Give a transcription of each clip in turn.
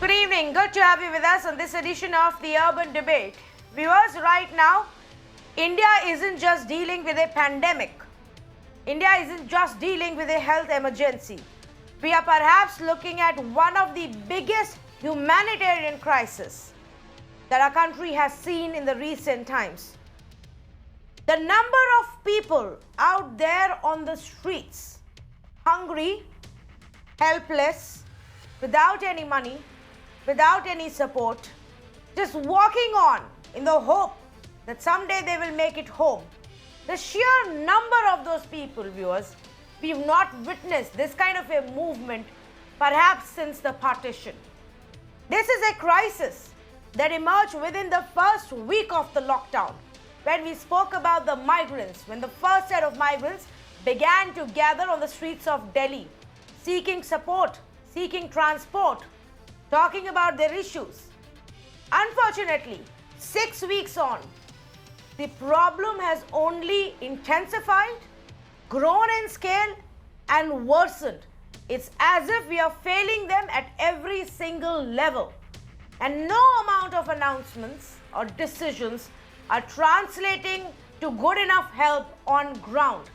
Good evening. Good to have you with us on this edition of the Urban Debate. Viewers, right now, India isn't just dealing with a pandemic. India isn't just dealing with a health emergency. We are perhaps looking at one of the biggest humanitarian crises that our country has seen in the recent times. The number of people out there on the streets, hungry, helpless, without any money, without any support, just walking on in the hope that someday they will make it home. The sheer number of those people, viewers, we've not witnessed this kind of a movement perhaps since the partition. This is a crisis that emerged within the first week of the lockdown, when we spoke about the migrants, when the first set of migrants began to gather on the streets of Delhi, seeking support, seeking transport, talking about their issues. Unfortunately, 6 weeks on, the problem has only intensified, grown in scale, and worsened. It's as if we are failing them at every single level. And no amount of announcements or decisions are translating to good enough help on ground.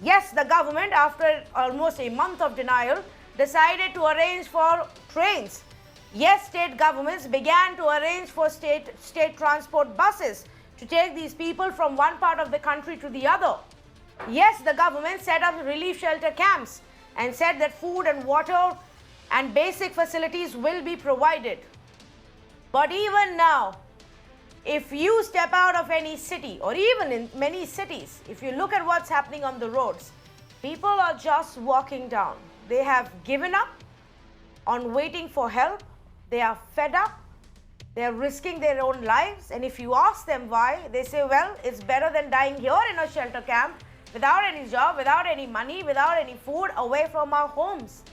Yes, the government, after almost a month of denial, decided to arrange for trains. Yes, state governments began to arrange for state transport buses to take these people from one part of the country to the other. Yes, the government set up relief shelter camps and said that food and water and basic facilities will be provided. But even now, if you step out of any city, or even in many cities, if you look at what's happening on the roads, people are just walking down. They have given up on waiting for help. They are fed up. They are risking their own lives. And if you ask them why, they say, well, it's better than dying here in a shelter camp without any job, without any money, without any food, away from our homes.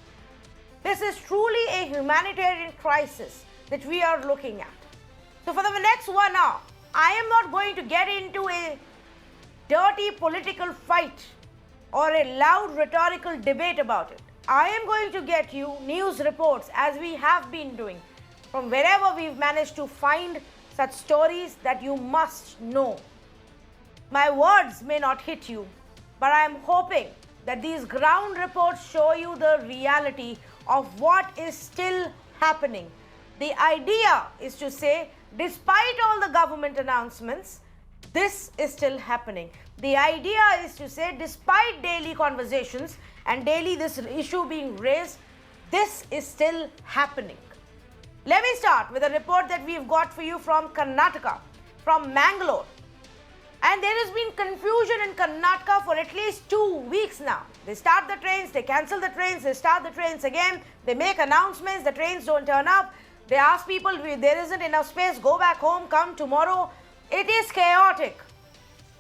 This is truly a humanitarian crisis that we are looking at. So for the next 1 hour, I am not going to get into a dirty political fight or a loud rhetorical debate about it. I am going to get you news reports, as we have been doing, from wherever we've managed to find such stories that you must know. My words may not hit you, but I am hoping that these ground reports show you the reality of what is still happening. The idea is to say, despite all the government announcements, this is still happening. The idea is to say, despite daily conversations and daily this issue being raised, this is still happening. Let me start with a report that we've got for you from Karnataka, from Mangalore. And there has been confusion in Karnataka for at least 2 weeks now. They start the trains, they cancel the trains, they start the trains again, they make announcements, the trains don't turn up. They ask people, there isn't enough space, go back home, come tomorrow. It is chaotic.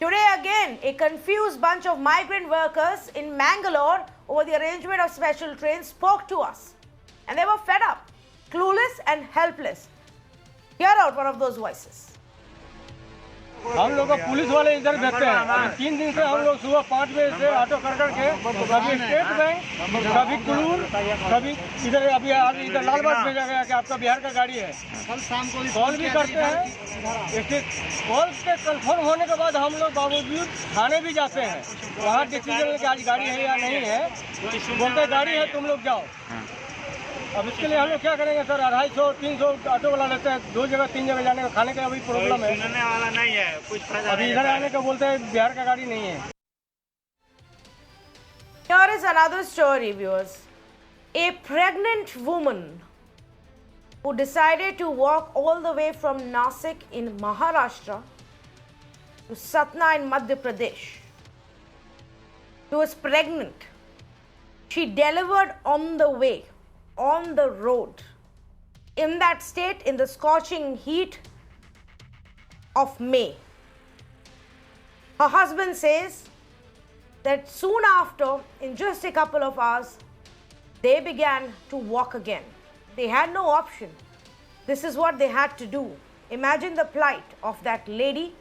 Today again, a confused bunch of migrant workers in Mangalore over the arrangement of special trains spoke to us. And they were fed up, clueless and helpless. Hear out one of those voices. हम लोग police वाले इधर बैठते हैं। 3 दिन से हम लोग सुबह 5 बजे से ऑटो कर करके कभी स्टेट बैंक, कभी कुलूर, कभी इधर अभी आज इधर लालबाग भेजा गया कि आपका बिहार का गाड़ी है। कल शाम को कॉल भी करते हैं। इसके कॉल पे कंफर्म होने के बाद हम लोग बावजूद थाने भी जाते हैं। वहाँ डिसीजन कि आज गाड़ी है या नहीं है, बोलते गाड़ी है तुम लोग जाओ। अब इसके लिए हम लोग क्या करेंगे सर? 250-300 ऑटो वाला लेते हैं, 2 जगह 3 जगह जाने का, खाने का अभी प्रॉब्लम है। सुनने वाला नहीं है, कुछ फायदा अभी इधर आने का बोलते हैं बिहार का गाड़ी नहीं है। Here is another story, viewers. A pregnant woman who decided to walk all the way from Nasik in Maharashtra to Satna in Madhya Pradesh. She was pregnant. She delivered on the way, on the road, in that state, in the scorching heat of May. Her husband says that soon after, in just a couple of hours, they began to walk again. They had no option. This is what they had to do. Imagine the plight of that lady,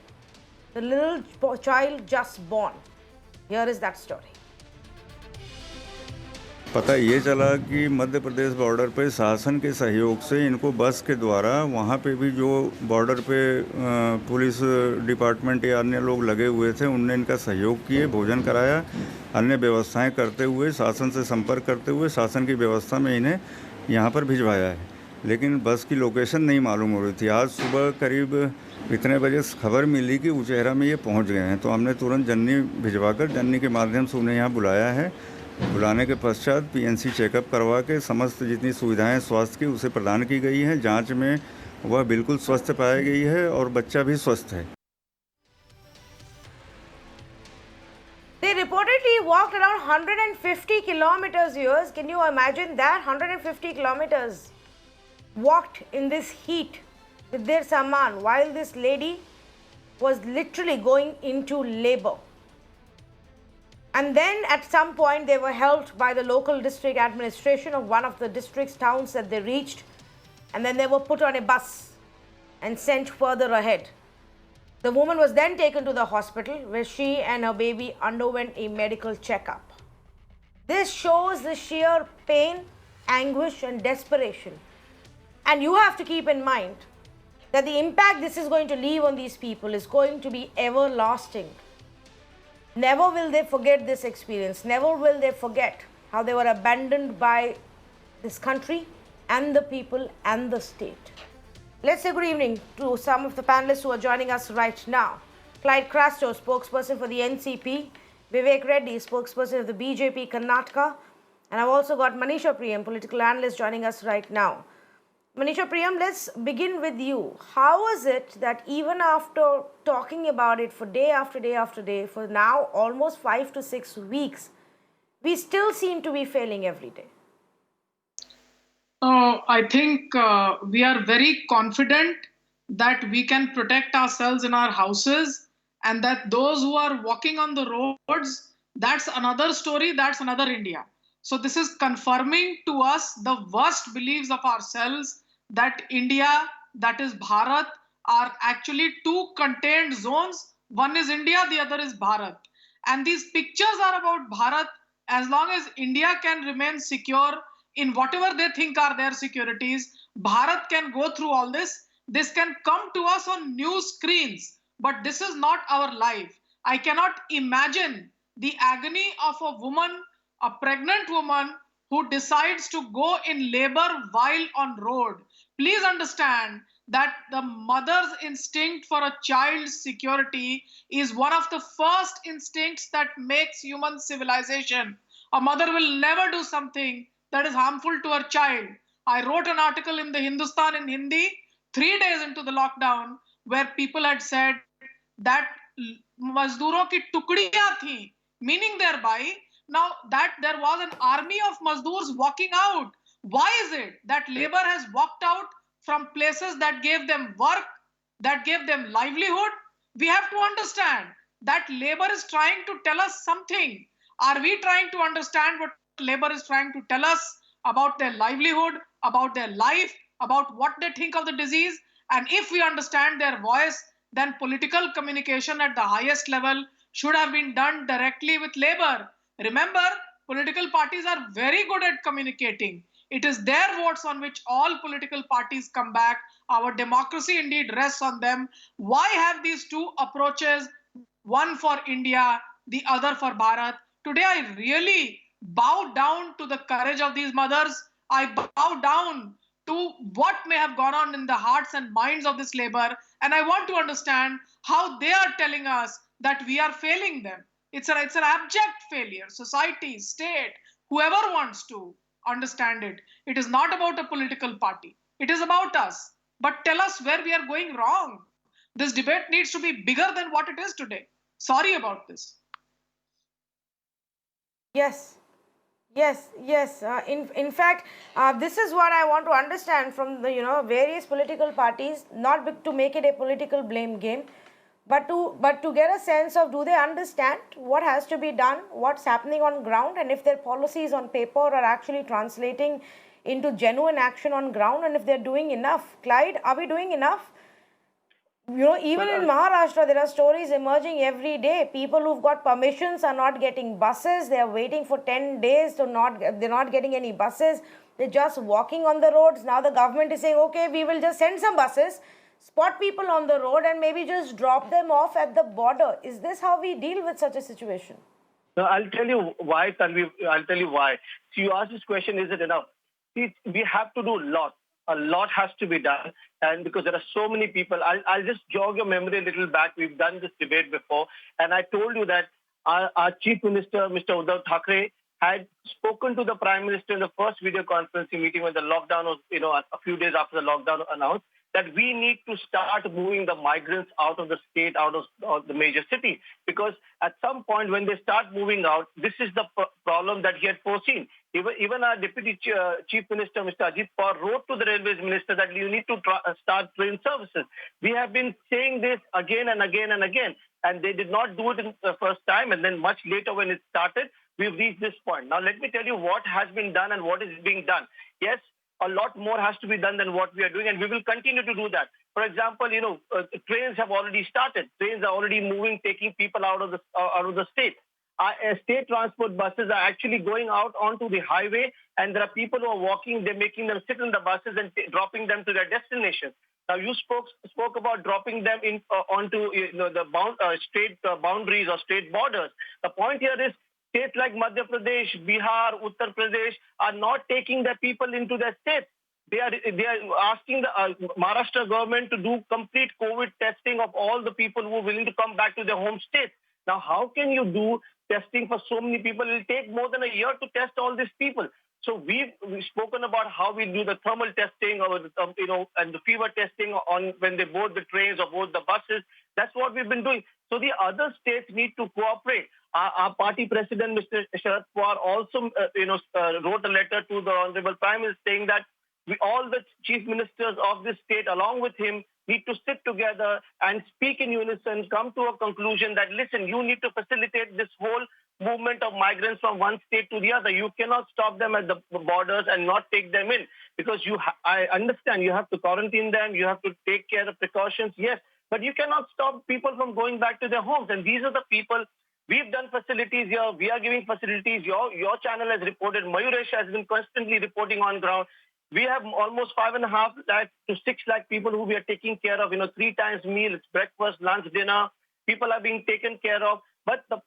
the little child just born. Here is that story. पता ये चला कि Madhya Pradesh border पे शासन के सहयोग से इनको बस के द्वारा वहाँ पे भी जो बॉर्डर पे पुलिस डिपार्टमेंट या अन्य लोग लगे हुए थे, उनने इनका सहयोग किए, भोजन कराया, अन्य व्यवस्थाएं करते हुए, शासन से संपर्क करते हुए शासन की व्यवस्था में इन्हें यहाँ पर भिजवाया है। लेकिन बस की लोकेशन नहीं मालूम हो रही थी। आज सुबह करीब इतने बजे खबर मिली कि उचेहरा में ये पहुँच गए हैं, तो हमने तुरंत जननी भिजवाकर जननी के माध्यम से उन्हें यहाँ बुलाया है। बुलाने के पश्चात पीएनसी चेकअप करवा के समस्त जितनी सुविधाएं स्वास्थ्य की उसे प्रदान की गई हैं। जांच में वह बिल्कुल स्वस्थ पाई गई है और बच्चा भी स्वस्थ है। They reportedly walked around 150 kilometers here. Can you imagine that? 150 kilometers walked in this heat with their saman while this lady was literally going into labor. And then at some point they were helped by the local district administration of one of the district's towns that they reached, and then they were put on a bus and sent further ahead. The woman was then taken to the hospital where she and her baby underwent a medical checkup. This shows the sheer pain, anguish and desperation. And you have to keep in mind that the impact this is going to leave on these people is going to be everlasting. Never will they forget this experience. Never will they forget how they were abandoned by this country and the people and the state. Let's say good evening to some of the panelists who are joining us right now. Clyde Crasto, spokesperson for the NCP, Vivek Reddy, spokesperson of the BJP Karnataka, and I've also got Manisha Priyam, political analyst, joining us right now. Manisha Priyam, let's begin with you. How is it that even after talking about it for day after day after day, for now almost 5 to 6 weeks, we still seem to be failing every day? I think we are very confident that we can protect ourselves in our houses, and that those who are walking on the roads, that's another story, that's another India. So this is confirming to us the worst beliefs of ourselves, that India, that is Bharat, are actually two contained zones. One is India, the other is Bharat. And these pictures are about Bharat. As long as India can remain secure in whatever they think are their securities, Bharat can go through all this. This can come to us on news screens, but this is not our life. I cannot imagine the agony of a woman, a pregnant woman, who decides to go in labor while on road. Please understand that the mother's instinct for a child's security is one of the first instincts that makes human civilization. A mother will never do something that is harmful to her child. I wrote an article in the Hindustan in Hindi 3 days into the lockdown, where people had said that mazduron ki tukdiyan thi, meaning thereby now that there was an army of mazdoors walking out. Why is it that labor has walked out from places that gave them work, that gave them livelihood? We have to understand that labor is trying to tell us something. Are we trying to understand what labor is trying to tell us about their livelihood, about their life, about what they think of the disease? And if we understand their voice, then political communication at the highest level should have been done directly with labor. Remember, political parties are very good at communicating. It is their votes on which all political parties come back. Our democracy indeed rests on them. Why have these two approaches, one for India, the other for Bharat? Today, I really bow down to the courage of these mothers. I bow down to what may have gone on in the hearts and minds of this labor. And I want to understand how they are telling us that we are failing them. It's an abject failure. Society, state, whoever wants to understand it. It is not about a political party. It is about us. But tell us where we are going wrong. This debate needs to be bigger than what it is today. Sorry about this. Yes. In fact, this is what I want to understand from the various political parties, not to make it a political blame game, but to get a sense of, do they understand what has to be done, what's happening on ground, and if their policies on paper are actually translating into genuine action on ground, and if they're doing enough. Clyde, are we doing enough? Even in Maharashtra, there are stories emerging every day. People who've got permissions are not getting buses. They are waiting for 10 days they're not getting any buses. They're just walking on the roads. Now the government is saying, okay, we will just send some buses, spot people on the road, and maybe just drop them off at the border. Is this how we deal with such a situation? No, I'll tell you why, Tanvi. I'll tell you why. So you asked this question, is it enough? See, we have to do a lot. A lot has to be done. And because there are so many people, I'll just jog your memory a little back. We've done this debate before. And I told you that our Chief Minister, Mr. Uddhav Thackeray, had spoken to the Prime Minister in the first video conferencing meeting when the lockdown was, a few days after the lockdown announced, that we need to start moving the migrants out of the state, out of the major city. Because at some point when they start moving out, this is the problem that he had foreseen. Even our Deputy Chief Minister, Mr. Ajit Pawar, wrote to the Railways Minister that you need to start train services. We have been saying this again and again and again, and they did not do it in the first time. And then much later when it started, we've reached this point. Now, let me tell you what has been done and what is being done. Yes, a lot more has to be done than what we are doing, and we will continue to do that. For example, trains have already started. Trains are already moving, taking people out of the state. State transport buses are actually going out onto the highway, and there are people who are walking. They're making them sit in the buses and dropping them to their destination. Now, you spoke about dropping them onto the state boundaries or state borders. The point here is, states like Madhya Pradesh, Bihar, Uttar Pradesh are not taking their people into their states. They are asking the Maharashtra government to do complete COVID testing of all the people who are willing to come back to their home states. Now, how can you do testing for so many people? It will take more than a year to test all these people. So we've spoken about how we do the thermal testing or and the fever testing on when they board the trains or board the buses. That's what we've been doing. So the other states need to cooperate. Our party president, Mr. Sharad Pawar, also wrote a letter to the Honorable Prime Minister saying that all the chief ministers of this state, along with him, need to sit together and speak in unison, come to a conclusion that, listen, you need to facilitate this whole movement of migrants from one state to the other. You cannot stop them at the borders and not take them in, because I understand you have to quarantine them, you have to take care of precautions, yes, but you cannot stop people from going back to their homes. And these are the people. We've done facilities here. We are giving facilities. Your channel has reported. Mayuresh has been constantly reporting on ground. We have almost 5.5 lakh to 6 lakh people who we are taking care of. 3 times meals, breakfast, lunch, dinner. People are being taken care of. But the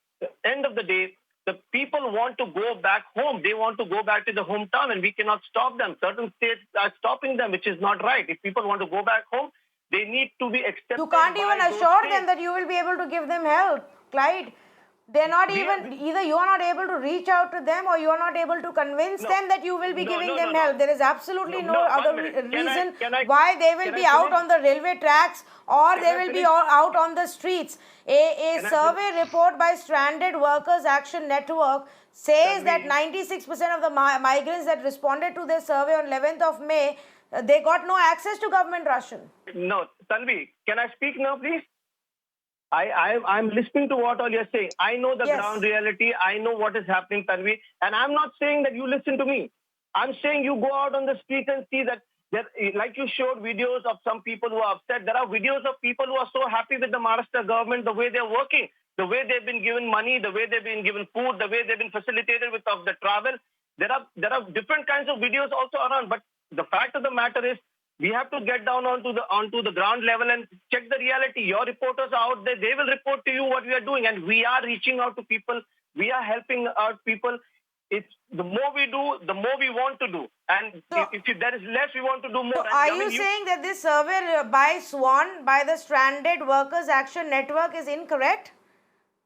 end of the day, the people want to go back home. They want to go back to the hometown, and we cannot stop them. Certain states are stopping them, which is not right. If people want to go back home, they need to be accepted. You can't even assure them that you will be able to give them help, Clyde. They're not either you are not able to reach out to them, or you are not able to convince them that you will be giving them help. There is absolutely no other reason why they will be out on the railway tracks or they will be out on the streets. A survey report by Stranded Workers Action Network says that 96% of the migrants that responded to their survey on 11th of May, they got no access to government ration. No, Tanvi, can I speak now, please? I'm listening to what all you're saying. I know the ground reality. I know what is happening, Tanvi. And I'm not saying that you listen to me. I'm saying you go out on the street and see that, like you showed videos of some people who are upset. There are videos of people who are so happy with the Maharashtra government, the way they're working, the way they've been given money, the way they've been given food, the way they've been facilitated with the travel. There are different kinds of videos also around. But the fact of the matter is, we have to get down onto the ground level and check the reality. Your reporters are out there. They will report to you what we are doing. And we are reaching out to people. We are helping out people. It's the more we do, the more we want to do. And if there is less, we want to do more. So are you saying that this survey by SWAN, by the Stranded Workers Action Network, is incorrect?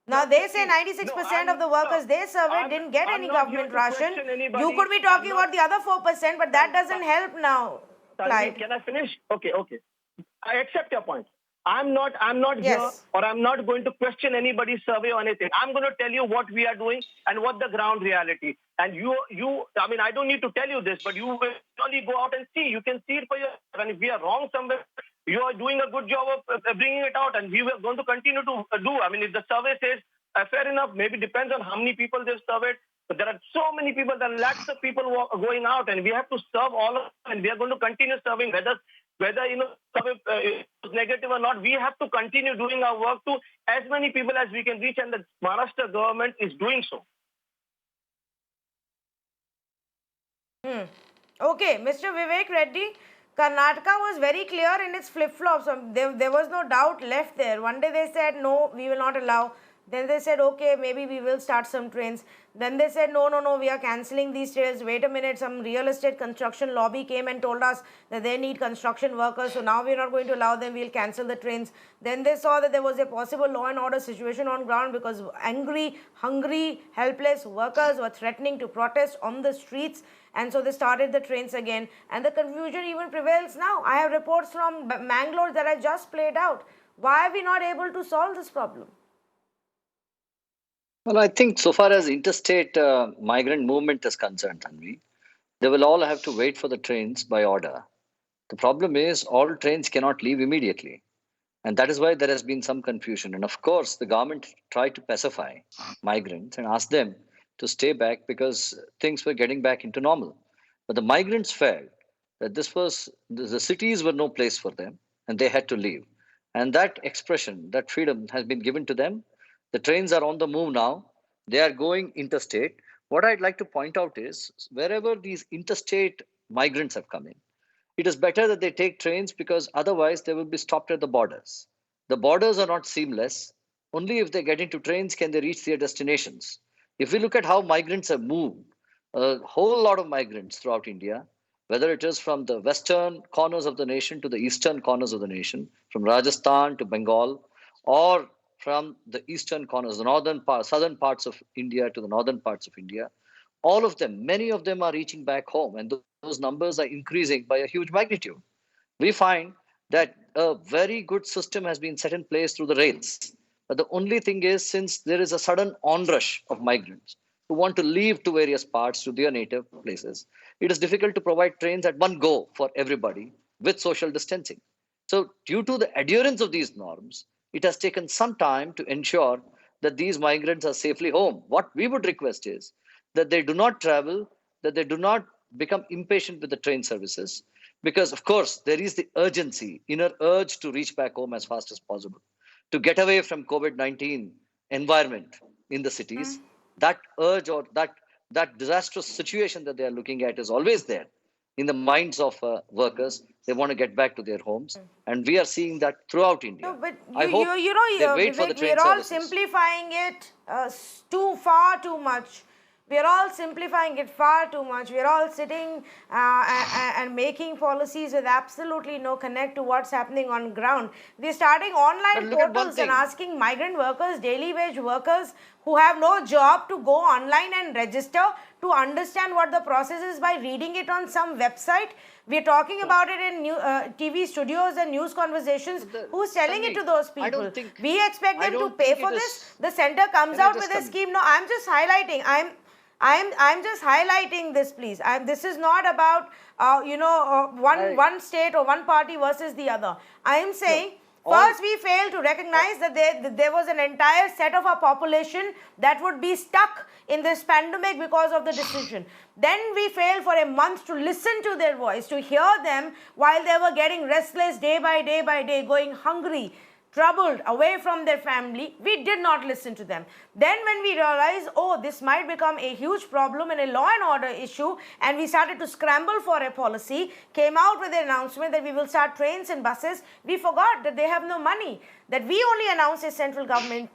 Now, they say 96% of the workers they surveyed didn't get any government ration. You could be talking about the other 4%, but that doesn't help now. Clyde. Can I finish? Okay. I accept your point. I'm not here, or I'm not going to question anybody's survey or anything. I'm going to tell you what we are doing and what the ground reality. And I don't need to tell you this, but you will only go out and see. You can see it for yourself. And if we are wrong somewhere, you are doing a good job of bringing it out, and we are going to continue to do. If the survey says, fair enough, maybe depends on how many people they've surveyed. But there are so many people, there are lakhs of people who are going out, and we have to serve all of them, and we are going to continue serving, whether whether it was negative or not, we have to continue doing our work to as many people as we can reach, and the Maharashtra government is doing so. Okay, Mr. Vivek Reddy, Karnataka was very clear in its flip-flops. There was no doubt left there. One day they said, no, we will not allow. Then they said, okay, maybe we will start some trains. Then they said, no, we are cancelling these trains. Wait a minute, some real estate construction lobby came and told us that they need construction workers. So now we are not going to allow them, we will cancel the trains. Then they saw that there was a possible law and order situation on ground because angry, hungry, helpless workers were threatening to protest on the streets. And so they started the trains again. And the confusion even prevails now. I have reports from Mangalore that I just played out. Why are we not able to solve this problem? Well, I think so far as interstate migrant movement is concerned, Tanvi, they will all have to wait for the trains by order. The problem is all trains cannot leave immediately. And that is why there has been some confusion. And of course, the government tried to pacify migrants and ask them to stay back because things were getting back into normal. But the migrants felt that the cities were no place for them and they had to leave. And that expression, that freedom has been given to them. The trains are on the move now. They are going interstate. What I'd like to point out is wherever these interstate migrants have come in, it is better that they take trains because otherwise they will be stopped at the borders. The borders are not seamless. Only if they get into trains can they reach their destinations. If we look at how migrants have moved, a whole lot of migrants throughout India, whether it is from the western corners of the nation to the eastern corners of the nation, from Rajasthan to Bengal, or from the eastern corners, the southern parts of India to the northern parts of India, all of them, many of them are reaching back home, and those numbers are increasing by a huge magnitude. We find that a very good system has been set in place through the rails. But the only thing is, since there is a sudden onrush of migrants who want to leave to various parts, to their native places, it is difficult to provide trains at one go for everybody with social distancing. So due to the adherence of these norms, it has taken some time to ensure that these migrants are safely home. What we would request is that they do not travel, that they do not become impatient with the train services, because of course there is the inner urge to reach back home as fast as possible, to get away from COVID-19 environment in the cities. That urge or that disastrous situation that they are looking at is always there in the minds of workers. They want to get back to their homes, and we are seeing that throughout India. No, but I hope they wait for the train we're all services. simplifying it far too much. We're all simplifying it far too much. We're all sitting and making policies with absolutely no connect to what's happening on ground. We're starting online portals and asking migrant workers, daily wage workers who have no job to go online and register to understand what the process is by reading it on some website. We're talking about it in TV studios and news conversations. Who's telling it to those people? We expect them to pay for this. The center comes out with a scheme. No, I'm just highlighting. I'm just highlighting this, please. This is not about one state or one party versus the other. I am saying first we fail to recognize that there was an entire set of our population that would be stuck in this pandemic because of the decision. Then we failed for a month to listen to their voice, to hear them while they were getting restless day by day, going hungry, troubled, away from their family. We did not listen to them. Then when we realized, oh, this might become a huge problem and a law and order issue, and we started to scramble for a policy, came out with an announcement that we will start trains and buses, we forgot that they have no money, that we only announced a central government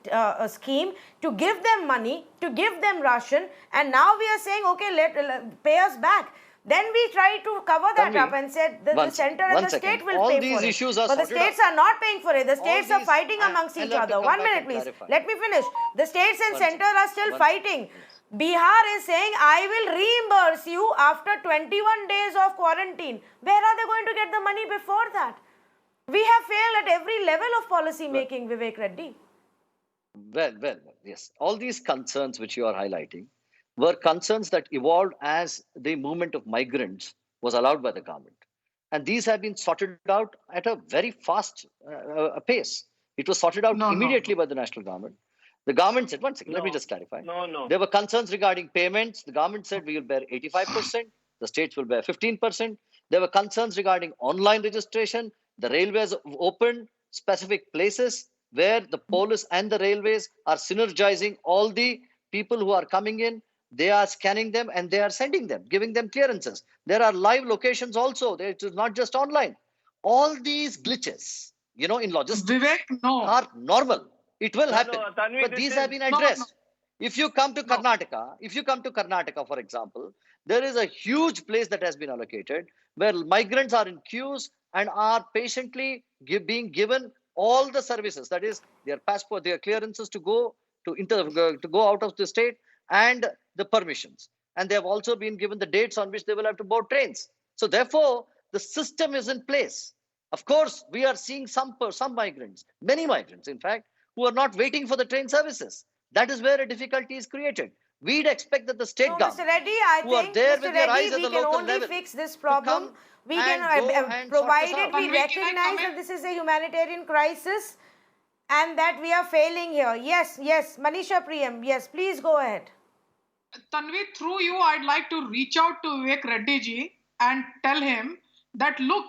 scheme to give them money, to give them ration, and now we are saying, okay, pay us back. Then we tried to cover that up and said the center and the state will pay for it. But the states are not paying for it. The states are fighting amongst each other. 1 minute, please. Let me finish. The states and center are still fighting. Bihar is saying, I will reimburse you after 21 days of quarantine. Where are they going to get the money before that? We have failed at every level of policy making, Vivek Reddy. Well, yes. All these concerns which you are highlighting were concerns that evolved as the movement of migrants was allowed by the government. And these have been sorted out at a very fast pace. It was sorted out immediately by the national government. The government said, one second, let me just clarify. There were concerns regarding payments. The government said we will bear 85%. The states will bear 15%. There were concerns regarding online registration. The railways opened specific places where the police and the railways are synergizing all the people who are coming in. They are scanning them and they are sending them, giving them clearances. There are live locations also. It is not just online. All these glitches, in logistics Vivek, no. are normal. It will happen. No, Tanvi, But this these is- have been addressed. If you come to Karnataka, for example, there is a huge place that has been allocated where migrants are in queues and are patiently being given all the services. That is, their passport, their clearances to go to go out of the state, and the permissions. And they have also been given the dates on which they will have to board trains. So therefore, the system is in place. Of course, we are seeing some migrants, many migrants, in fact, who are not waiting for the train services. That is where a difficulty is created. We'd expect that the state No, government, Mr. Reddy, I who are think, there Mr. with their eyes Reddy, at we the can local only level, fix this to problem. come We and can, go and sort this provided out. we Tanvi, can I recognize come that in? this is a humanitarian crisis and that we are failing here. Yes, Manisha Priyam, yes, please go ahead. Tanvi, through you, I'd like to reach out to Vivek Reddy ji and tell him that look,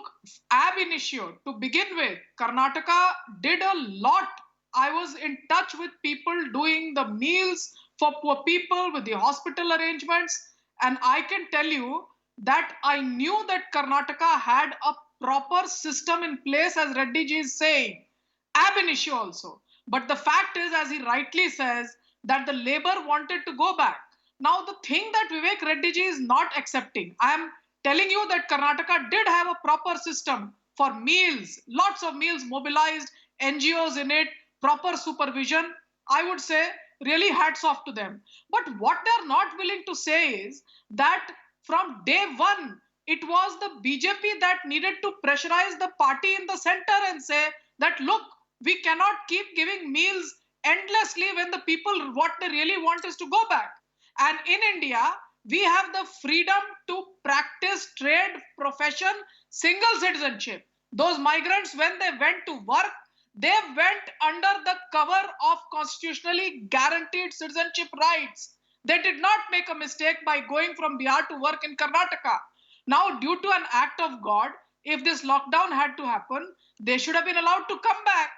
ab initio, to begin with, Karnataka did a lot. I was in touch with people doing the meals for poor people with the hospital arrangements, and I can tell you that I knew that Karnataka had a proper system in place, as Reddy ji is saying, ab initio also. But the fact is, as he rightly says, that the labor wanted to go back. Now, the thing that Vivek Reddy ji is not accepting, I am telling you that Karnataka did have a proper system for meals, lots of meals mobilized, NGOs in it, proper supervision. I would say, really hats off to them. But what they're not willing to say is that from day one, it was the BJP that needed to pressurize the party in the center and say that, look, we cannot keep giving meals endlessly when the people, what they really want is to go back. And in India, we have the freedom to practice trade, profession, single citizenship. Those migrants, when they went to work, they went under the cover of constitutionally guaranteed citizenship rights. They did not make a mistake by going from Bihar to work in Karnataka. Now, due to an act of God, if this lockdown had to happen, they should have been allowed to come back.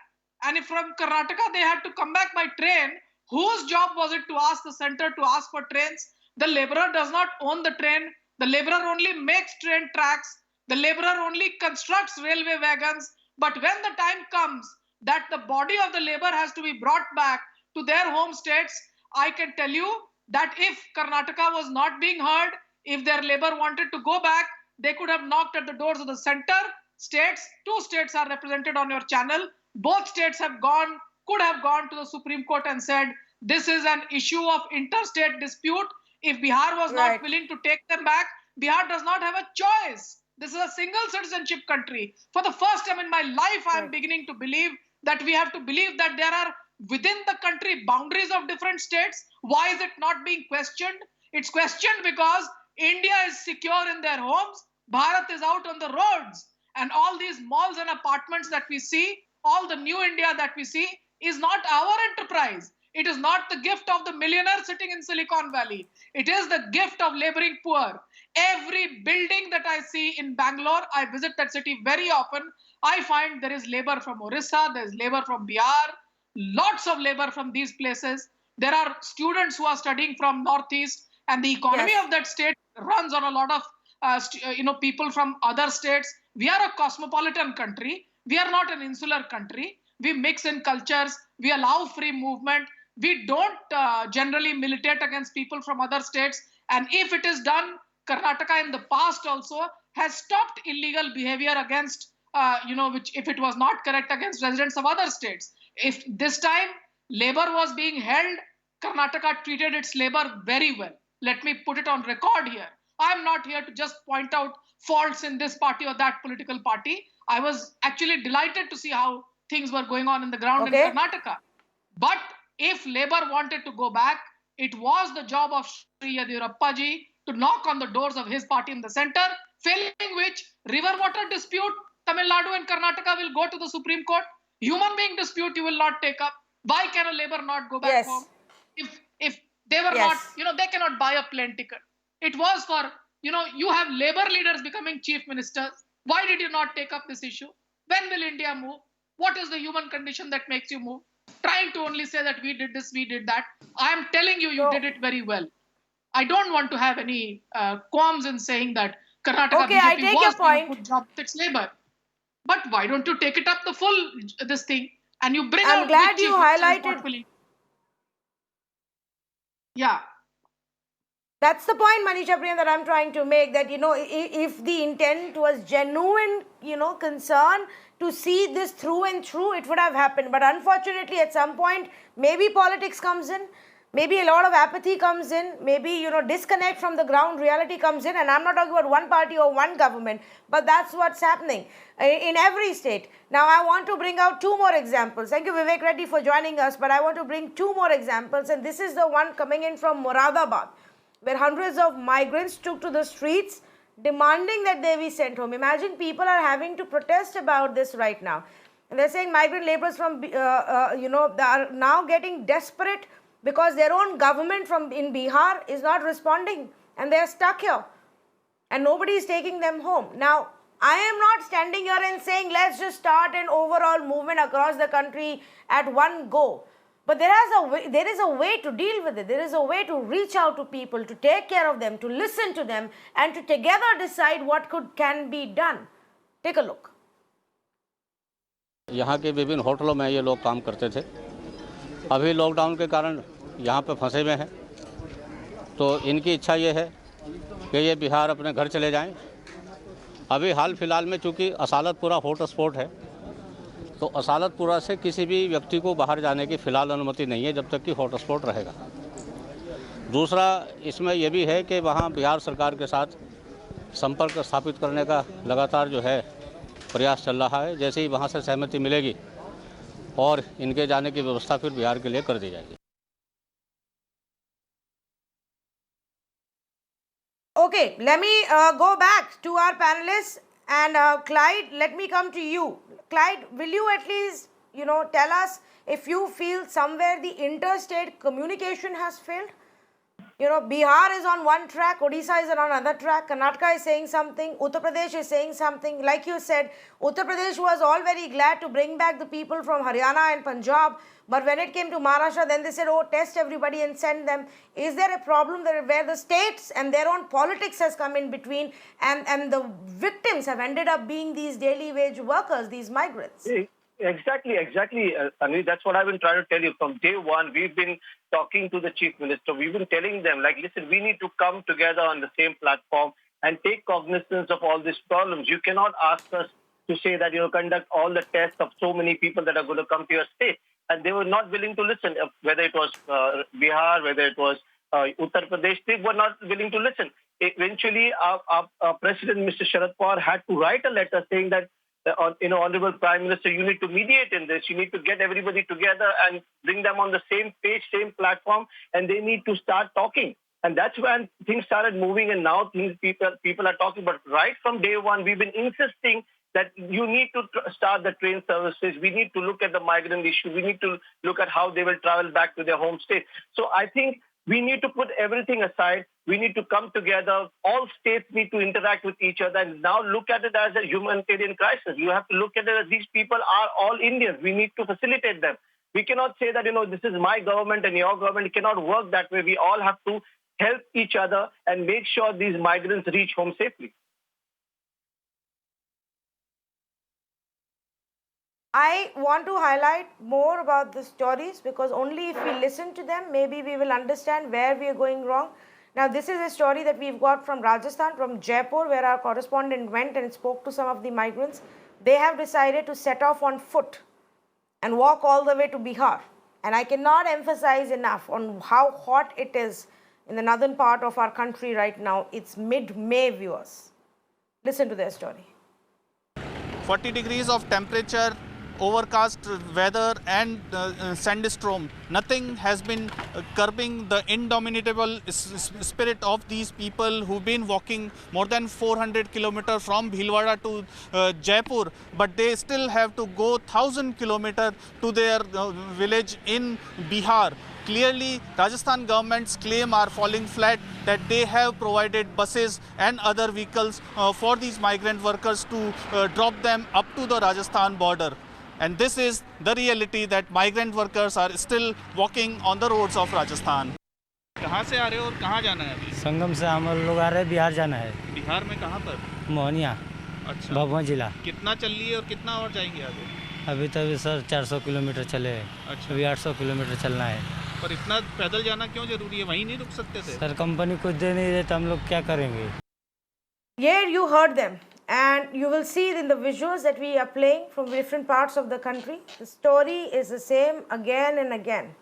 And if from Karnataka they had to come back by train, whose job was it to ask the center to ask for trains? The laborer does not own the train. The laborer only makes train tracks. The laborer only constructs railway wagons. But when the time comes that the body of the labor has to be brought back to their home states, I can tell you that if Karnataka was not being heard, if their labor wanted to go back, they could have knocked at the doors of the center. States, 2 states are represented on your channel. Both states could have gone to the Supreme Court and said, this is an issue of interstate dispute. If Bihar was Right. not willing to take them back, Bihar does not have a choice. This is a single citizenship country. For the first time in my life, I am beginning to believe that we have to believe that there are within the country boundaries of different states. Why is it not being questioned? It's questioned because India is secure in their homes. Bharat is out on the roads. And all these malls and apartments that we see, all the new India that we see, is not our enterprise. It is not the gift of the millionaire sitting in Silicon Valley. It is the gift of laboring poor. Every building that I see in Bangalore, I visit that city very often. I find there is labor from Orissa, there is labor from Bihar, lots of labor from these places. There are students who are studying from Northeast, and the economy Yes. of that state runs on a lot of people from other states. We are a cosmopolitan country. We are not an insular country. We mix in cultures. We allow free movement. We don't generally militate against people from other states. And if it is done, Karnataka in the past also has stopped illegal behavior against, which if it was not correct, against residents of other states. If this time labor was being held, Karnataka treated its labor very well. Let me put it on record here. I'm not here to just point out faults in this party or that political party. I was actually delighted to see how things were going on in the ground Okay. in Karnataka. But if labor wanted to go back, it was the job of Shri Yediyurappa ji to knock on the doors of his party in the center, failing which river water dispute, Tamil Nadu and Karnataka will go to the Supreme Court. Human being dispute you will not take up. Why can a labor not go back Yes. home? If they were Yes. not, they cannot buy a plane ticket. It was for You have labor leaders becoming chief ministers. Why did you not take up this issue? When will India move? What is the human condition that makes you move? Trying to only say that we did this, we did that. I am telling you, you did it very well. I don't want to have any qualms in saying that Karnataka Okay, I BJP take was your point. doing good job with its labor. But why don't you take it up the full this thing and you bring I'm out glad the you chief minister highlighted- thoughtfully. Yeah. That's the point, Manisha Priyan, that I'm trying to make, that, if the intent was genuine, concern to see this through and through, it would have happened. But unfortunately, at some point, maybe politics comes in, maybe a lot of apathy comes in, maybe, disconnect from the ground reality comes in. And I'm not talking about one party or one government, but that's what's happening in every state. Now, I want to bring out two more examples. Thank you, Vivek Reddy, for joining us. But I want to bring two more examples. And this is the one coming in from Moradabad, where hundreds of migrants took to the streets demanding that they be sent home. Imagine people are having to protest about this right now. And they're saying migrant laborers from, they are now getting desperate because their own government in Bihar is not responding and they're stuck here and nobody is taking them home. Now, I am not standing here and saying let's just start an overall movement across the country at one go. But there is a way to deal with it. There is a way to reach out to people, to take care of them, to listen to them, and to together decide what can be done. Take a look. यहाँ के विभिन्न होटलों में ये लोग काम करते थे। अभी लॉकडाउन के कारण यहाँ पे फंसे हुए हैं, तो इनकी इच्छा ये है कि ये बिहार अपने घर चले जाएं। अभी हाल फिलहाल में चूँकि असालतपुरा हॉटस्पॉट है, तो असालतपुरा से किसी भी व्यक्ति को बाहर जाने की फ़िलहाल अनुमति नहीं है जब तक कि हॉटस्पॉट रहेगा। दूसरा इसमें यह भी है कि वहाँ बिहार सरकार के साथ संपर्क स्थापित करने का लगातार जो है प्रयास चल रहा है। जैसे ही वहाँ से सहमति मिलेगी और इनके जाने की व्यवस्था फिर बिहार के लिए कर दी जाएगी। Okay, let me go back to our panelists, and Clyde, let me come to you. Clyde, will you at least, tell us if you feel somewhere the interstate communication has failed? Bihar is on one track, Odisha is on another track, Karnataka is saying something, Uttar Pradesh is saying something. Like you said, Uttar Pradesh was all very glad to bring back the people from Haryana and Punjab, but when it came to Maharashtra, then they said, oh, test everybody and send them. Is there a problem there where the states and their own politics has come in between, and the victims have ended up being these daily wage workers, these migrants? Exactly, Anvi. That's what I've been trying to tell you. From day one, we've been talking to the Chief Minister. We've been telling them, listen, we need to come together on the same platform and take cognizance of all these problems. You cannot ask us to say that, conduct all the tests of so many people that are going to come to your state. And they were not willing to listen, whether it was Bihar, whether it was Uttar Pradesh, they were not willing to listen. Eventually, our President, Mr. Sharad Pawar, had to write a letter saying that, Honorable Prime Minister, you need to mediate in this. You need to get everybody together and bring them on the same page, same platform, and they need to start talking. And that's when things started moving, and now people are talking. But right from day one, we've been insisting that you need to start the train services. We need to look at the migrant issue. We need to look at how they will travel back to their home state. So I think we need to put everything aside. We need to come together. All states need to interact with each other and now look at it as a humanitarian crisis. You have to look at it as these people are all Indians. We need to facilitate them. We cannot say that, this is my government and your government. It cannot work that way. We all have to help each other and make sure these migrants reach home safely. I want to highlight more about the stories because only if we listen to them, maybe we will understand where we are going wrong. Now, this is a story that we've got from Rajasthan, from Jaipur, where our correspondent went and spoke to some of the migrants. They have decided to set off on foot and walk all the way to Bihar. And I cannot emphasize enough on how hot it is in the northern part of our country right now. It's mid-May, viewers. Listen to their story. 40 degrees of temperature, overcast weather and sandstorm. Nothing has been curbing the indomitable spirit of these people who've been walking more than 400 kilometers from Bhilwara to Jaipur, but they still have to go 1,000 kilometers to their village in Bihar. clearly Rajasthan government's claim are falling flat, that they have provided buses and other vehicles for these migrant workers to drop them up to the Rajasthan border. And this is the reality, that migrant workers are still walking on the roads of Rajasthan. कहाँ से आ रहे हो और कहाँ जाना है अभी? संगम से हम लोग आ रहे हैं, बिहार जाना है। बिहार में कहाँ पर? मोहनिया। अच्छा। भभुआ जिला। कितना चल रही है और कितना और जाएंगे आगे? अभी तो सर 400 किलोमीटर चले हैं। अच्छा। अभी 800 किलोमीटर चलना है। पर इतना पैदल जाना क्यों जरूरी है? वहीं नहीं रुक सकते थे? सर कंपनी कुछ दे नहीं रहे तो हम लोग क्या करेंगे? Here you heard them, and you will see in the visuals that we are playing from different parts of the country. The story is the same again and again.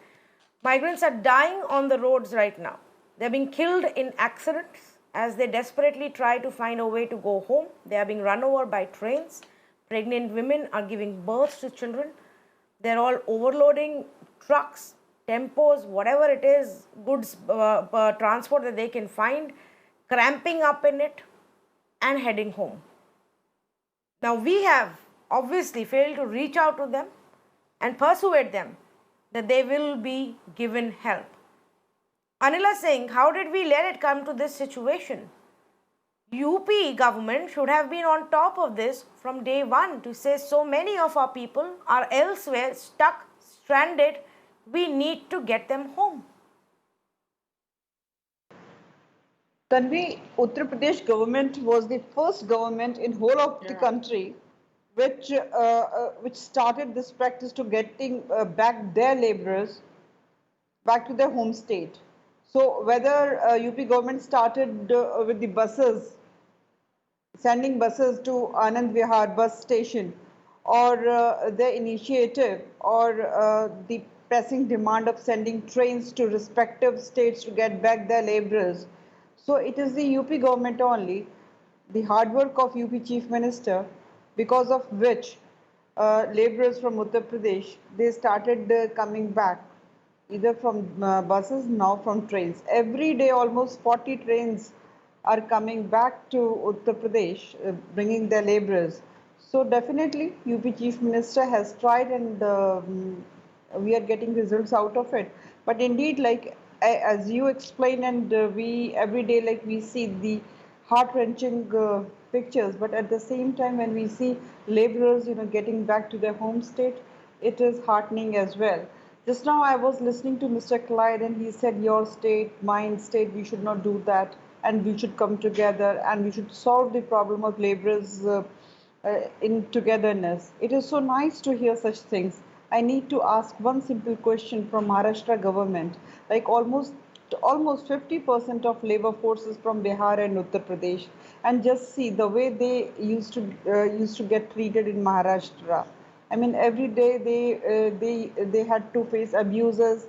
Migrants are dying on the roads right now. They're being killed in accidents as they desperately try to find a way to go home. They are being run over by trains. Pregnant women are giving birth to children. They're all overloading trucks, tempos, whatever it is, goods transport that they can find, cramping up in it and heading home. Now we have obviously failed to reach out to them and persuade them that they will be given help. Anila Singh, how did we let it come to this situation? UP government should have been on top of this from day one to say so many of our people are elsewhere, stuck, stranded. We need to get them home. Tanvi, Uttar Pradesh government was the first government in whole of the country which started this practice to getting back their laborers back to their home state. So whether UP government started with the buses, sending buses to Anand Vihar bus station, or the initiative or the pressing demand of sending trains to respective states to get back their laborers. So it is the UP government only, the hard work of UP Chief Minister, because of which laborers from Uttar Pradesh, they started coming back, either from buses, now from trains. Every day almost 40 trains are coming back to Uttar Pradesh, bringing their laborers. So definitely UP Chief Minister has tried, and we are getting results out of it. But indeed, like as you explain, and we every day, like we see the heart-wrenching pictures, but at the same time when we see laborers getting back to their home state, it is heartening as well. Just now I was listening to Mr. Clyde, and he said your state, mine state, we should not do that, and we should come together and we should solve the problem of laborers in togetherness. It is so nice to hear such things. I need to ask one simple question from Maharashtra government. Like almost 50% of labor forces from Bihar and Uttar Pradesh, and just see the way they used to get treated in Maharashtra. I mean, every day they had to face abuses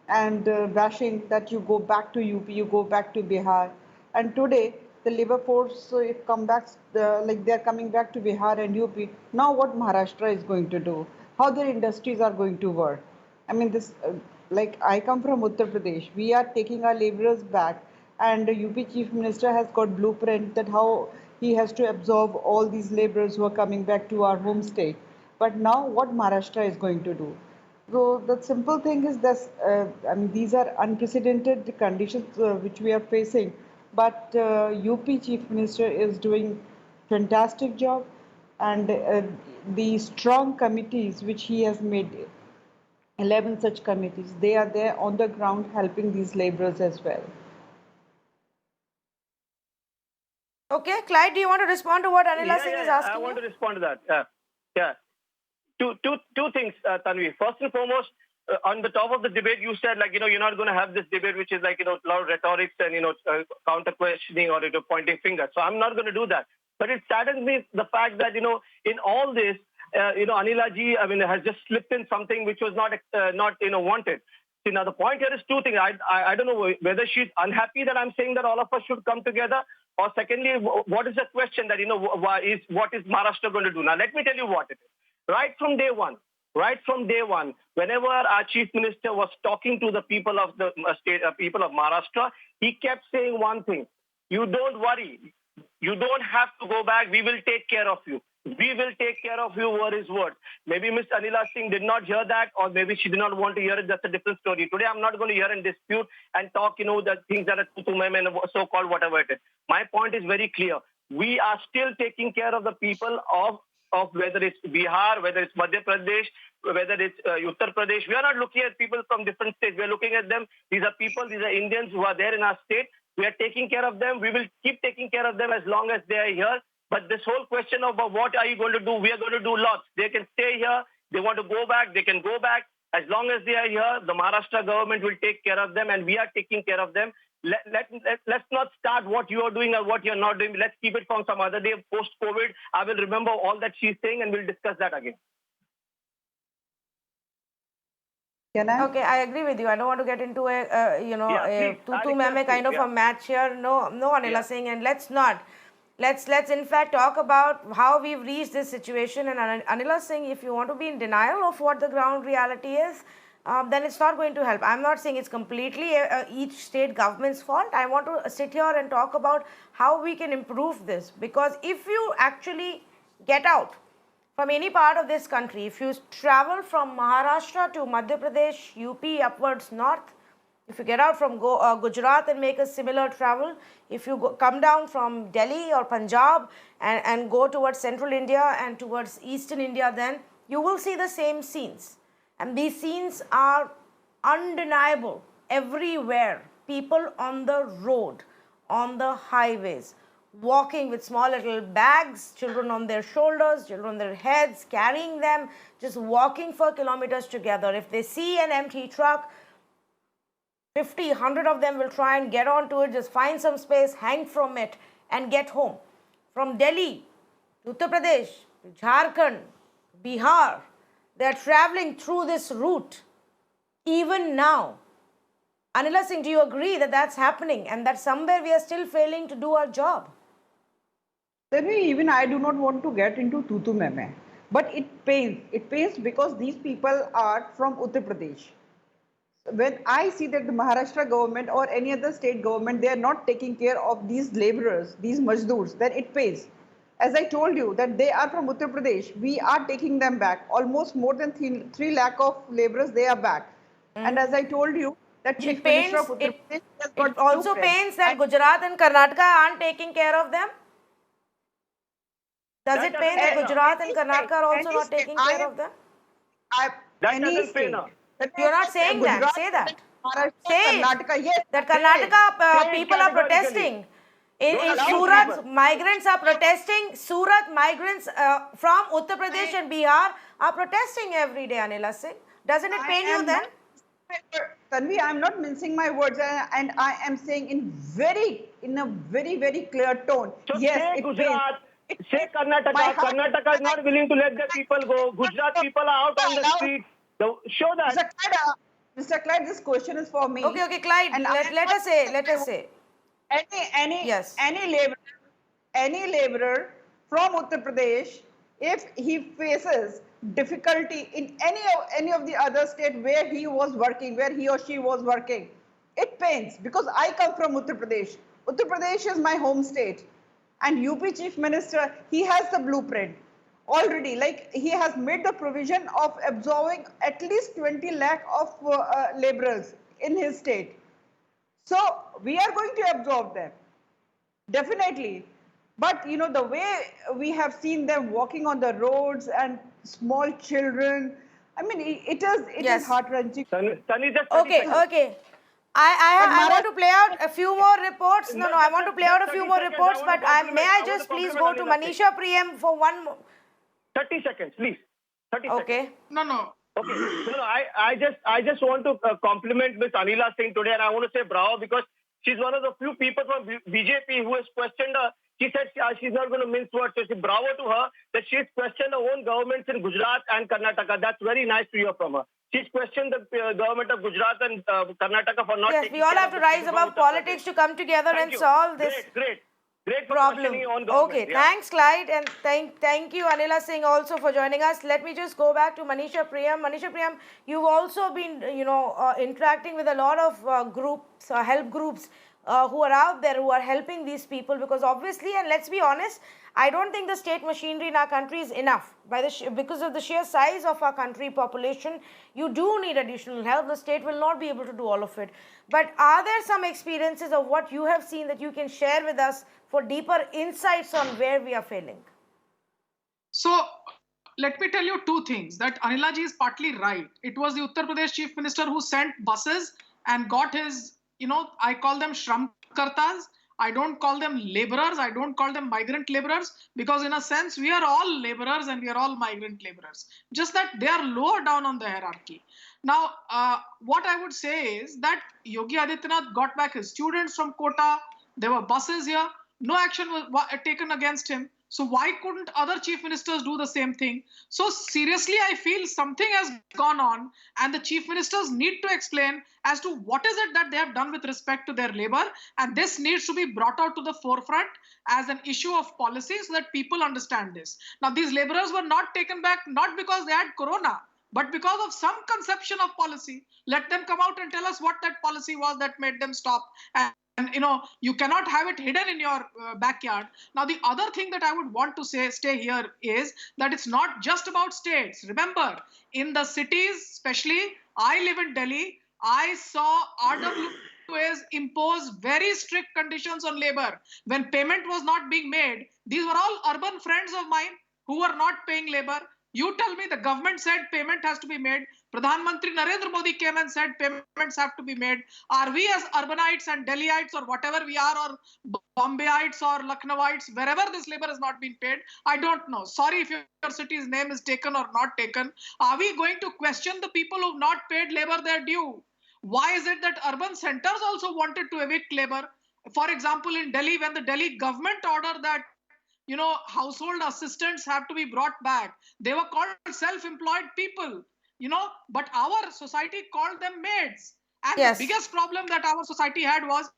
and bashing that you go back to UP, you go back to Bihar, and today the labor force come back like they are coming back to Bihar and UP. Now what Maharashtra is going to do? How their industries are going to work? I mean, this like I come from Uttar Pradesh. We are taking our laborers back, and the UP Chief Minister has got blueprint that how he has to absorb all these laborers who are coming back to our home state. But now what Maharashtra is going to do? So the simple thing is that I mean, these are unprecedented conditions which we are facing. But UP Chief Minister is doing fantastic job, and the strong committees which he has made, 11 such committees, they are there on the ground helping these laborers as well. Okay, Clyde, do you want to respond to what Anila Singh is asking? I want to respond to that. Yeah. Two things, Tanvi. First and foremost, on the top of the debate, you said you're not going to have this debate which is a lot of rhetorics and counter questioning or pointing fingers. So I'm not going to do that. But it saddens me the fact that in all this, Anila ji, I mean, has just slipped in something which was not wanted. See, now the point here is two things. I don't know whether she's unhappy that I'm saying that all of us should come together, or secondly, what is the question that what is Maharashtra going to do? Now let me tell you what it is. Right from day one, whenever our chief minister was talking to the people of the people of Maharashtra, he kept saying one thing: you don't worry, you don't have to go back. We will take care of you. We will take care of you, were his words. Maybe Ms. Anila Singh did not hear that, or maybe she did not want to hear it. That's a different story. Today, I'm not going to hear and dispute and talk, the things that are to mem and so-called whatever it is. My point is very clear. We are still taking care of the people of whether it's Bihar, whether it's Madhya Pradesh, whether it's Uttar Pradesh. We are not looking at people from different states. We are looking at them. These are people, these are Indians who are there in our state. We are taking care of them. We will keep taking care of them as long as they are here. But this whole question of what are you going to do? We are going to do lots. They can stay here. They want to go back. They can go back. As long as they are here, the Maharashtra government will take care of them, and we are taking care of them. Let's not start what you are doing or what you are not doing. Let's keep it from some other day post-COVID. I will remember all that she's saying, and we'll discuss that again. Can I? Okay, I agree with you. I don't want to get into a tutu meme kind of a match here. No, Anila Singh, and let's not. Let's in fact talk about how we've reached this situation. And Anila Singh, if you want to be in denial of what the ground reality is, then it's not going to help. I'm not saying it's completely each state government's fault. I want to sit here and talk about how we can improve this. Because if you actually get out from any part of this country, if you travel from Maharashtra to Madhya Pradesh, UP, upwards north, if you get out from Gujarat and make a similar travel, if you come down from Delhi or Punjab and go towards central India and towards eastern India, then you will see the same scenes. And these scenes are undeniable everywhere. People on the road, on the highways, walking with small little bags, children on their shoulders, children on their heads, carrying them, just walking for kilometers together. If they see an empty truck, 50, 100 of them will try and get onto it, just find some space, hang from it and get home. From Delhi to Uttar Pradesh, to Jharkhand, Bihar, they are traveling through this route even now. Anila Singh, do you agree that that's happening and that somewhere we are still failing to do our job? Even I do not want to get into tutu meme, but it pains. It pains because these people are from Uttar Pradesh. When I see that the Maharashtra government or any other state government, they are not taking care of these laborers, these mazdoors, then it pays. As I told you that they are from Uttar Pradesh, we are taking them back. Almost more than 3 lakh of laborers, they are back. And as I told you, that Chief Minister of Uttar Pradesh has got it also pains that Gujarat and Karnataka aren't taking care of them. Does it pain that Gujarat and Karnataka are also not taking care of them? You're not saying that. Say that. Say that Karnataka people are protesting. In Surat, migrants are protesting. Surat migrants from Uttar Pradesh and Bihar are protesting every day, Anila Singh. Doesn't it pain you then? Tanvi, I am not mincing my words, and I am saying in a very, very clear tone. So yes, say Gujarat, say Karnataka. Karnataka is not willing to let the people go. Gujarat people are out on the street. So show that. Mr. Clyde, this question is for me. Okay, Clyde. Let us say. Any laborer from Uttar Pradesh, if he faces difficulty in any of the other state where he was working, where he or she was working, it pains because I come from Uttar Pradesh. Uttar Pradesh is my home state, and UP Chief Minister, he has the blueprint already. Like, he has made the provision of absorbing at least 20 lakh of laborers in his state. So we are going to absorb them, definitely. But the way we have seen them walking on the roads and small children, I mean, it is heart-wrenching. Okay. I want to play out a few more reports. No, I want to play out a few more reports, but may I just please go to Manisha Priyam for 1 more? 30 seconds, please. 30 okay. seconds. No. Okay. No, I just want to compliment Ms. Anila Singh today, and I want to say bravo because she's one of the few people from BJP who has questioned her. She said she's not going to mince words. So bravo to her that she's questioned her own governments in Gujarat and Karnataka. That's very nice to hear from her. She's questioned the government of Gujarat and Karnataka for not taking we all have to rise above politics to come together and solve this problem. Okay, thanks Clyde, and thank you Anila Singh also for joining us. Let me just go back to Manisha Priyam. Manisha Priyam, you've also been interacting with a lot of groups, help groups who are out there who are helping these people, because obviously, and let's be honest, I don't think the state machinery in our country is enough. Because of the sheer size of our country population, you do need additional help. The state will not be able to do all of it. But are there some experiences of what you have seen that you can share with us for deeper insights on where we are failing? So let me tell you two things. That Anila ji is partly right. It was the Uttar Pradesh Chief Minister who sent buses and got his, I call them Shram Kartas. I don't call them laborers. I don't call them migrant laborers, because in a sense, we are all laborers and we are all migrant laborers. Just that they are lower down on the hierarchy. Now, what I would say is that Yogi Adityanath got back his students from Kota. There were buses here. No action was taken against him. So why couldn't other chief ministers do the same thing? So seriously, I feel something has gone on, and the chief ministers need to explain as to what is it that they have done with respect to their labor. And this needs to be brought out to the forefront as an issue of policy so that people understand this. Now, these laborers were not taken back, not because they had corona, but because of some conception of policy. Let them come out and tell us what that policy was that made them stop. And you cannot have it hidden in your backyard. Now, the other thing that I would want to stay here is that it's not just about states. Remember, in the cities, especially, I live in Delhi, I saw RWAs impose very strict conditions on labor. When payment was not being made, these were all urban friends of mine who were not paying labor. You tell me, the government said payment has to be made. Pradhan Mantri Narendra Modi came and said payments have to be made. Are we as urbanites and Delhiites or whatever we are, or Bombayites or Lucknowites, wherever this labor has not been paid? I don't know. Sorry if your city's name is taken or not taken. Are we going to question the people who've not paid labor their due? Why is it that urban centers also wanted to evict labor? For example, in Delhi, when the Delhi government ordered that household assistants have to be brought back, they were called self-employed people, but our society called them maids. And yes, the biggest problem that our society had was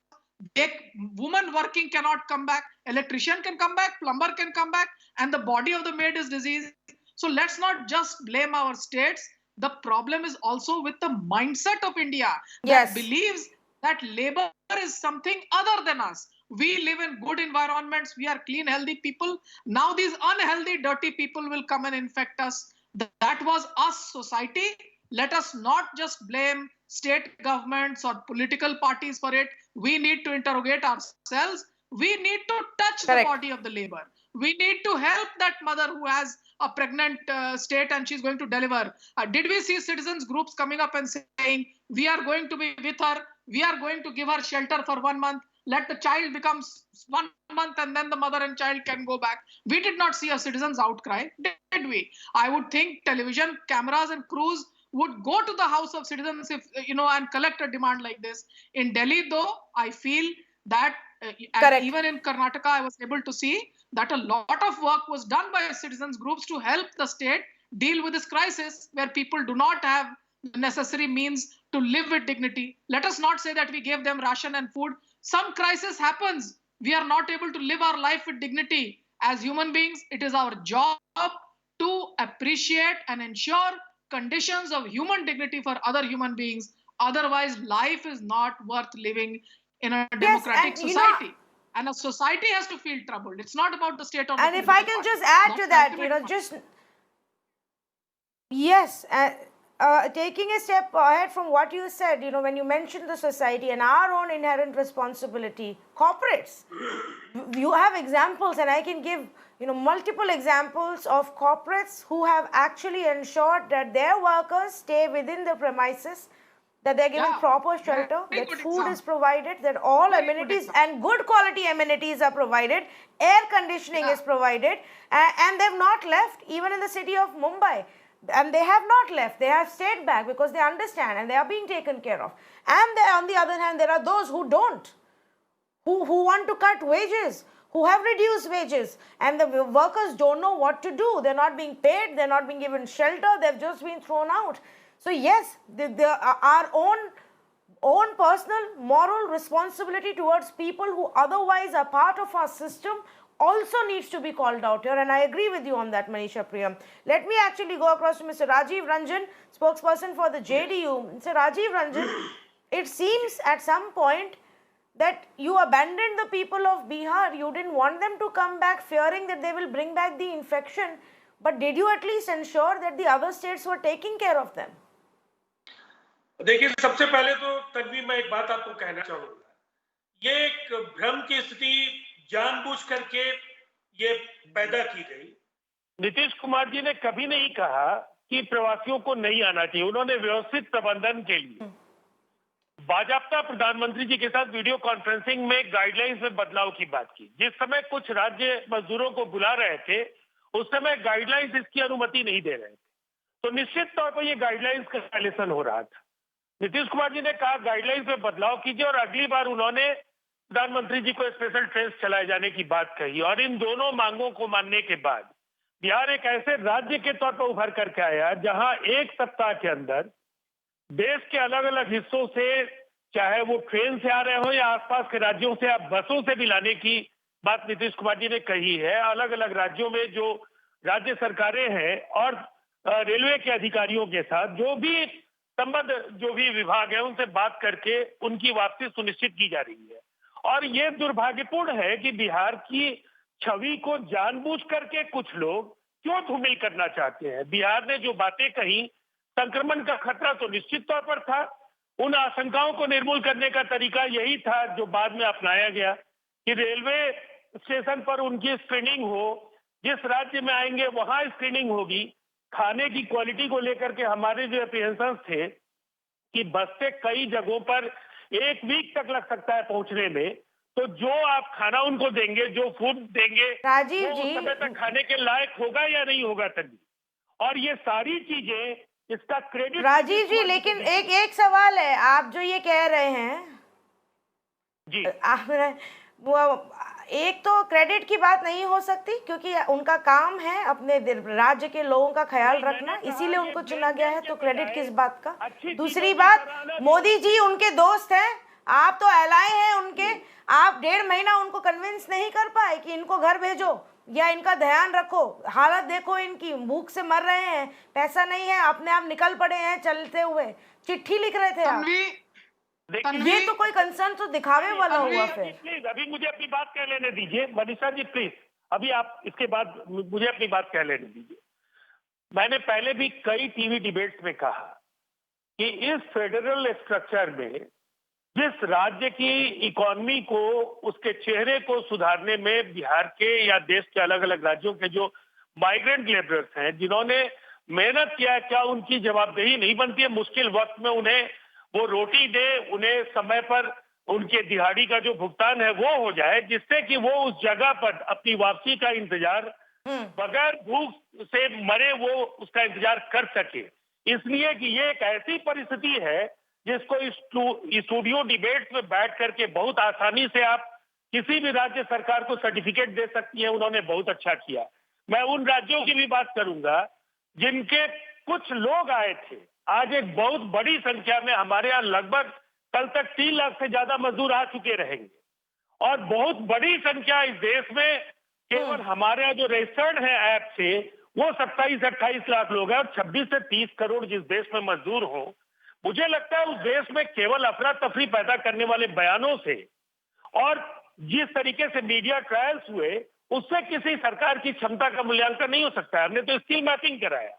woman working cannot come back, electrician can come back, plumber can come back, and the body of the maid is diseased. So let's not just blame our states. The problem is also with the mindset of India that believes that labor is something other than us. We live in good environments. We are clean, healthy people. Now these unhealthy, dirty people will come and infect us. That was us, society. Let us not just blame state governments or political parties for it. We need to interrogate ourselves. We need to touch the body of the labor. We need to help that mother who has a pregnant state and she's going to deliver. Did we see citizens groups coming up and saying, we are going to be with her, we are going to give her shelter for 1 month, let the child become 1 month and then the mother and child can go back? We did not see a citizens outcry, did we? I would think television cameras and crews would go to the house of citizens if and collect a demand like this. In Delhi, though, I feel that even in Karnataka, I was able to see that a lot of work was done by citizens groups to help the state deal with this crisis where people do not have the necessary means to live with dignity. Let us not say that we gave them ration and food. Some crisis happens. We are not able to live our life with dignity. As human beings, it is our job to appreciate and ensure conditions of human dignity for other human beings. Otherwise, life is not worth living in a democratic society. And a society has to feel troubled. It's not about the state or the And if I can just add to that, taking a step ahead from what you said, when you mentioned the society and our own inherent responsibility, corporates, you have examples, and I can give, multiple examples of corporates who have actually ensured that their workers stay within the premises, that they're given proper shelter, that food is provided, that all amenities and good quality amenities are provided, air conditioning is provided, and they've not left, even in the city of Mumbai. And they have not left. They have stayed back because they understand and they are being taken care of. And on the other hand, there are those who don't, who want to cut wages, who have reduced wages, and the workers don't know what to do. They're not being paid, they're not being given shelter, they've just been thrown out. So yes, our own personal moral responsibility towards people who otherwise are part of our system also needs to be called out here, and I agree with you on that, Manisha Priyam. Let me actually go across to Mr. Rajiv Ranjan, spokesperson for the JDU. Mr. Rajiv Ranjan, it seems at some point that you abandoned the people of Bihar. You didn't want them to come back, fearing that they will bring back the infection. But did you at least ensure that the other states were taking care of them? देखिए, सबसे पहले तो तन्वी मैं एक बात आपको कहना चाहूंगा, ये एक भ्रम की स्थिति जानबूझ करके ये पैदा की गई। नीतीश कुमार जी ने कभी नहीं कहा कि प्रवासियों को नहीं आना चाहिए। उन्होंने व्यवस्थित प्रबंधन के लिए बाजाप्ता प्रधानमंत्री जी के साथ वीडियो कॉन्फ्रेंसिंग में गाइडलाइंस में बदलाव की बात की। जिस समय कुछ राज्य मजदूरों को बुला रहे थे, उस समय गाइडलाइंस इसकी अनुमति नहीं दे रहे थे, तो निश्चित तौर पर यह गाइडलाइंस का वायलेशन हो रहा था। नीतीश कुमार जी ने कहा गाइडलाइंस में बदलाव कीजिए, और अगली बार उन्होंने प्रधानमंत्री जी को स्पेशल ट्रेन चलाए जाने की बात कही। और इन दोनों मांगों को मानने के बाद बिहार एक ऐसे राज्य के तौर पर उभर करके आया जहां एक सप्ताह के अंदर देश के अलग अलग हिस्सों से, चाहे वो ट्रेन से आ रहे हो या आसपास के राज्यों से, आप बसों से भी लाने की बात नीतीश कुमार जी ने कही है। अलग अलग राज्यों में जो राज्य सरकारें हैं और रेलवे के अधिकारियों के साथ जो भी संबद्ध जो भी विभाग है, उनसे बात करके उनकी वापसी सुनिश्चित की जा रही है। और ये दुर्भाग्यपूर्ण है कि बिहार की छवि को जानबूझ करके कुछ लोग क्यों धूमिल करना चाहते हैं। बिहार ने जो बातें कही, संक्रमण का खतरा तो निश्चित तौर पर था, उन आशंकाओं को निर्मूल करने का तरीका यही था जो बाद में अपनाया गया कि रेलवे स्टेशन पर उनकी स्क्रीनिंग हो, जिस राज्य में आएंगे वहां स्क्रीनिंग होगी। खाने की क्वालिटी को लेकर के हमारे जो एप्रीहेंशंस थे कि बस से कई जगहों पर 1 वीक तक लग सकता है पहुंचने में, तो जो आप खाना उनको देंगे, जो फूड देंगे, राजीव वो जी, उस समय तक खाने के लायक होगा या नहीं होगा तभी। और ये सारी चीजें, इसका क्रेडिट राजीव जी, लेकिन एक सवाल है, आप जो ये कह रहे हैं जी, एक तो क्रेडिट की बात नहीं हो सकती, क्योंकि उनका काम है अपने राज्य के लोगों का ख्याल रखना, इसीलिए उनको चुना गया है, तो क्रेडिट किस बात का। दूसरी बात, मोदी जी उनके दोस्त हैं, आप तो एलाय हैं उनके, आप 1.5 महीना उनको कन्विंस नहीं कर पाए कि इनको घर भेजो या इनका ध्यान रखो। हालत देखो इनकी, भूख से मर रहे हैं, पैसा नहीं है, अपने आप निकल पड़े हैं चलते हुए, चिट्ठी लिख रहे थे आप। ये तो कोई कंसर्न तो दिखावे वाला हुआ। फिर प्लीज अभी मुझे अपनी बात कह लेने दीजिए, मनीषा जी प्लीज, अभी आप इसके बाद मुझे अपनी बात कह लेने दीजिए। मैंने पहले भी कई टीवी डिबेट्स में कहा कि इस फेडरल स्ट्रक्चर में जिस राज्य की इकोनॉमी को, उसके चेहरे को सुधारने में बिहार के या देश के अलग अलग राज्यों के जो माइग्रेंट लेबरर्स हैं, जिन्होंने मेहनत किया, क्या उनकी जवाबदेही नहीं बनती है मुश्किल वक्त में उन्हें वो रोटी दे, उन्हें समय पर उनके दिहाड़ी का जो भुगतान है वो हो जाए, जिससे कि वो उस जगह पर अपनी वापसी का इंतजार बगैर भूख से मरे वो उसका इंतजार कर सके। इसलिए कि ये एक ऐसी परिस्थिति है जिसको इस स्टूडियो डिबेट्स में बैठ करके बहुत आसानी से आप किसी भी राज्य सरकार को सर्टिफिकेट दे सकती है, उन्होंने बहुत अच्छा किया। मैं उन राज्यों की भी बात करूंगा जिनके कुछ लोग आए थे, आज एक बहुत बड़ी संख्या में हमारे यहाँ लगभग कल तक 3 लाख से ज्यादा मजदूर आ चुके रहेंगे, और बहुत बड़ी संख्या इस देश में केवल हमारे यहाँ जो रजिस्टर्ड है ऐप से वो 27-28 लाख लोग हैं, और 26 से 30 करोड़ जिस देश में मजदूर हो। मुझे लगता है उस देश में केवल अफरा तफरी पैदा करने वाले बयानों से और जिस तरीके से मीडिया ट्रायल्स हुए, उससे किसी सरकार की क्षमता का मूल्यांकन नहीं हो सकता है। हमने तो स्किल मैपिंग कराया,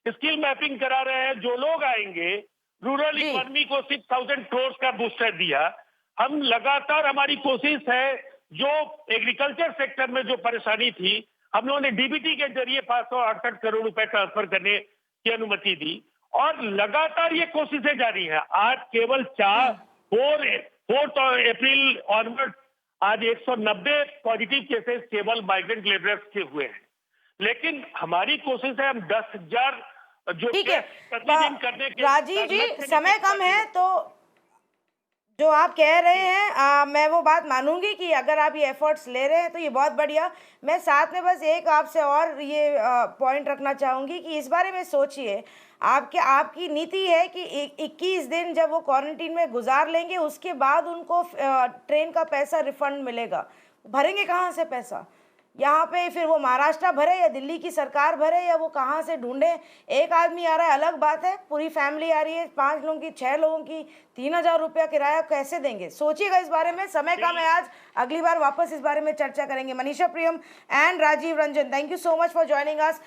स्किल मैपिंग करा रहे हैं। जो लोग आएंगे, रूरल इकोनॉमी को 6,000 करोड़ का बूस्टर दिया। हम लगातार, हमारी कोशिश है, जो एग्रीकल्चर सेक्टर में जो परेशानी थी, हम लोगों ने डीबीटी के जरिए 568 करोड़ रुपए ट्रांसफर करने की अनुमति दी, और लगातार ये कोशिशें जारी है। आज केवल 4 अप्रैल ऑनवर्ड आज 190 पॉजिटिव केसेस केवल माइग्रेंट लेबरर्स के हुए हैं। लेकिन हमारी कोशिश है हम 10,000 जो ठीक है प्रतिदिन करने के। राजीव जी, समय कम है, तो जो आप कह रहे हैं मैं वो बात मानूंगी कि अगर आप ये एफर्ट्स ले रहे हैं तो ये बहुत बढ़िया। मैं साथ में बस एक आपसे और ये पॉइंट रखना चाहूँगी कि इस बारे में सोचिए, आपकी नीति है कि 21 दिन जब वो क्वारंटीन में गुजार लेंगे, उसके बाद उनको ट्रेन का पैसा रिफंड मिलेगा। भरेंगे कहाँ से पैसा? यहाँ पे फिर वो महाराष्ट्र भरे या दिल्ली की सरकार भरे या वो कहाँ से ढूंढे। एक आदमी आ रहा है अलग बात है, पूरी फैमिली आ रही है, 5 लोगों की, 6 लोगों की, 3000 रुपया किराया कैसे देंगे? सोचिएगा इस बारे में। समय कम है आज, अगली बार वापस इस बारे में चर्चा करेंगे। Manisha Priyam and Rajiv Ranjan, thank you so much for joining us.